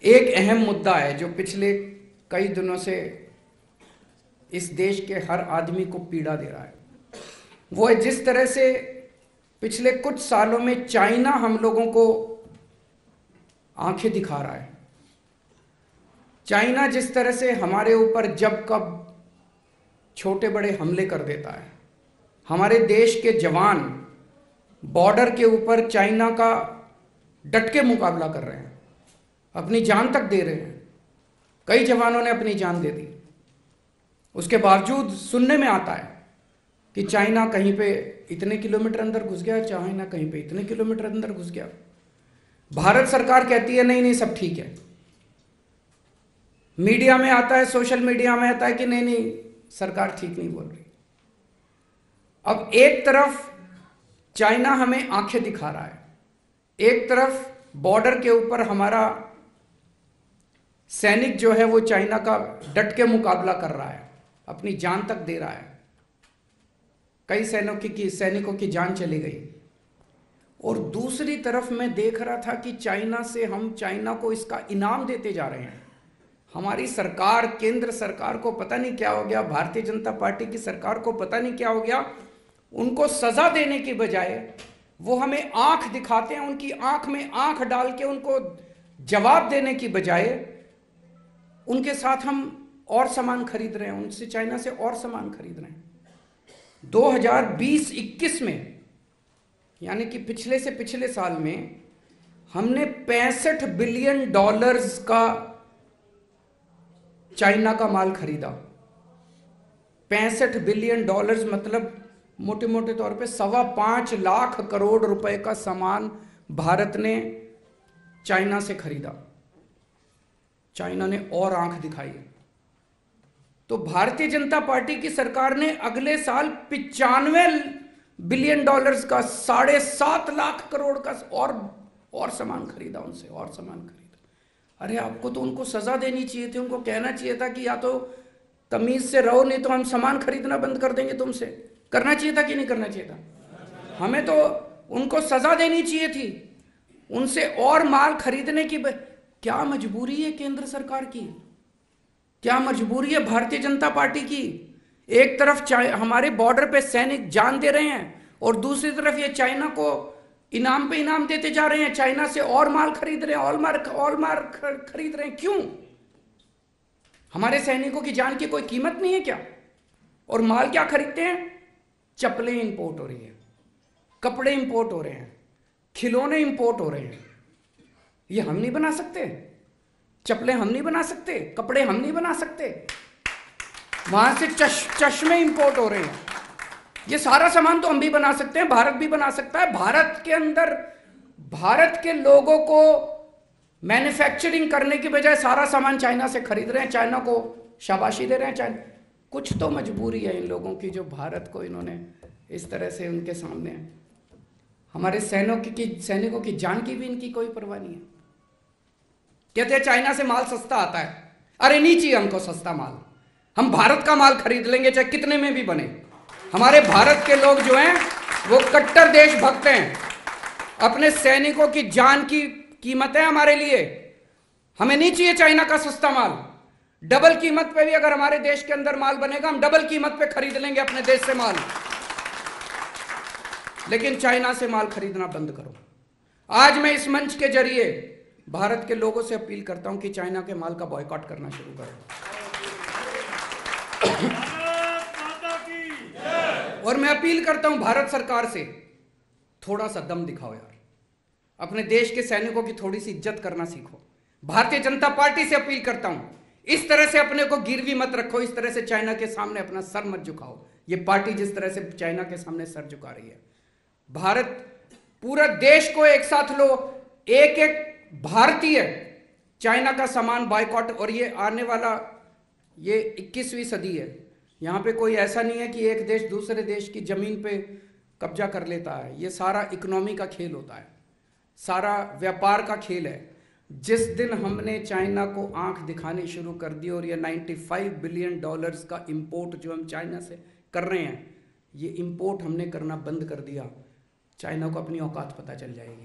एक अहम मुद्दा है जो पिछले कई दिनों से इस देश के हर आदमी को पीड़ा दे रहा है। वो है जिस तरह से पिछले कुछ सालों में चाइना हम लोगों को आंखें दिखा रहा है। चाइना जिस तरह से हमारे ऊपर जब कब छोटे बड़े हमले कर देता है। हमारे देश के जवान बॉर्डर के ऊपर चाइना का डट के मुकाबला कर रहे हैं, अपनी जान तक दे रहे हैं। कई जवानों ने अपनी जान दे दी। उसके बावजूद सुनने में आता है कि चाइना कहीं पे इतने किलोमीटर अंदर घुस गया, चाइना कहीं पे इतने किलोमीटर अंदर घुस गया। भारत सरकार कहती है नहीं नहीं सब ठीक है। मीडिया में आता है, सोशल मीडिया में आता है कि नहीं नहीं सरकार ठीक नहीं बोल रही। अब एक तरफ चाइना हमें आंखें दिखा रहा है, एक तरफ बॉर्डर के ऊपर हमारा सैनिक जो है वो चाइना का डट के मुकाबला कर रहा है, अपनी जान तक दे रहा है। कई सैनिकों की जान चली गई। और दूसरी तरफ मैं देख रहा था कि हम चाइना को इसका इनाम देते जा रहे हैं। हमारी सरकार, केंद्र सरकार को पता नहीं क्या हो गया, भारतीय जनता पार्टी की सरकार को पता नहीं क्या हो गया। उनको सजा देने की बजाय वो हमें आंख दिखाते हैं, उनकी आंख में आंख डाल के उनको जवाब देने की बजाय उनके साथ हम और सामान खरीद रहे हैं, उनसे चाइना से और सामान खरीद रहे हैं। 2020-21 में यानी कि पिछले से पिछले साल में हमने $65 बिलियन का चाइना का माल खरीदा। $65 बिलियन मतलब मोटे मोटे तौर पे 5.25 लाख करोड़ रुपए का सामान भारत ने चाइना से खरीदा। चाइना ने और आंख दिखाई। तो भारतीय जनता पार्टी की सरकार ने अगले साल $95 बिलियन का 7.5 लाख करोड़ का और सामान खरीदा, उनसे और सामान खरीदा। अरे आपको तो उनको सजा देनी चाहिए थी, उनको कहना चाहिए था कि या तो तमीज से रहो नहीं तो हम सामान खरीदना बंद कर देंगे तुमसे। करना चाहिए था कि नहीं करना चाहिए था? हमें तो उनको सजा देनी चाहिए थी, उनसे और माल खरीदने की। क्या मजबूरी है केंद्र सरकार की? क्या मजबूरी है भारतीय जनता पार्टी की? एक तरफ हमारे बॉर्डर पे सैनिक जान दे रहे हैं और दूसरी तरफ ये चाइना को इनाम पे इनाम देते जा रहे हैं। चाइना से और माल खरीद रहे हैं, और माल खरीद रहे हैं। क्यों? हमारे सैनिकों की जान की कोई कीमत नहीं है क्या? और माल क्या खरीदते हैं? चप्पलें इंपोर्ट हो रही है, कपड़े इंपोर्ट हो रहे हैं, खिलौने इंपोर्ट हो रहे हैं। ये हम नहीं बना सकते? चप्पलें हम नहीं बना सकते? कपड़े हम नहीं बना सकते? वहां से चश्मे इंपोर्ट हो रहे हैं। ये सारा सामान तो हम भी बना सकते हैं, भारत भी बना सकता है। भारत के अंदर भारत के लोगों को मैन्युफैक्चरिंग करने की बजाय सारा सामान चाइना से खरीद रहे हैं, चाइना को शाबाशी दे रहे हैं। चाइना कुछ तो मजबूरी है इन लोगों की, जो भारत को इन्होंने इस तरह से उनके सामने हमारे सैनिकों की जान की भी इनकी कोई परवाह नहीं है। कहते हैं चाइना से माल सस्ता आता है। अरे नहीं चाहिए हमको सस्ता माल, हम भारत का माल खरीद लेंगे चाहे कितने में भी बने। हमारे भारत के लोग जो हैं वो कट्टर देशभक्त हैं, अपने सैनिकों की जान की कीमत है हमारे लिए। हमें नहीं चाहिए चाइना का सस्ता माल। डबल कीमत पे भी अगर हमारे देश के अंदर माल बनेगा, हम डबल कीमत पे खरीद लेंगे अपने देश से माल। लेकिन चाइना से माल खरीदना बंद करो। आज मैं इस मंच के जरिए भारत के लोगों से अपील करता हूं कि चाइना के माल का बॉयकॉट करना शुरू करो। और मैं अपील करता हूं भारत सरकार से, थोड़ा सा दम दिखाओ यार, अपने देश के सैनिकों की थोड़ी सी इज्जत करना सीखो। भारतीय जनता पार्टी से अपील करता हूं, इस तरह से अपने को गिरवी मत रखो, इस तरह से चाइना के सामने अपना सर मत झुकाओ। ये पार्टी जिस तरह से चाइना के सामने सर झुका रही है, भारत पूरा देश को एक साथ लो, एक एक भारतीय चाइना का सामान बायकॉट। और ये आने वाला ये 21वीं सदी है, यहां पे कोई ऐसा नहीं है कि एक देश दूसरे देश की जमीन पे कब्जा कर लेता है। ये सारा इकोनॉमी का खेल होता है, सारा व्यापार का खेल है। जिस दिन हमने चाइना को आंख दिखानी शुरू कर दी और ये $95 बिलियन का इंपोर्ट जो हम चाइना से कर रहे हैं, ये इंपोर्ट हमने करना बंद कर दिया, चाइना को अपनी औकात पता चल जाएगी।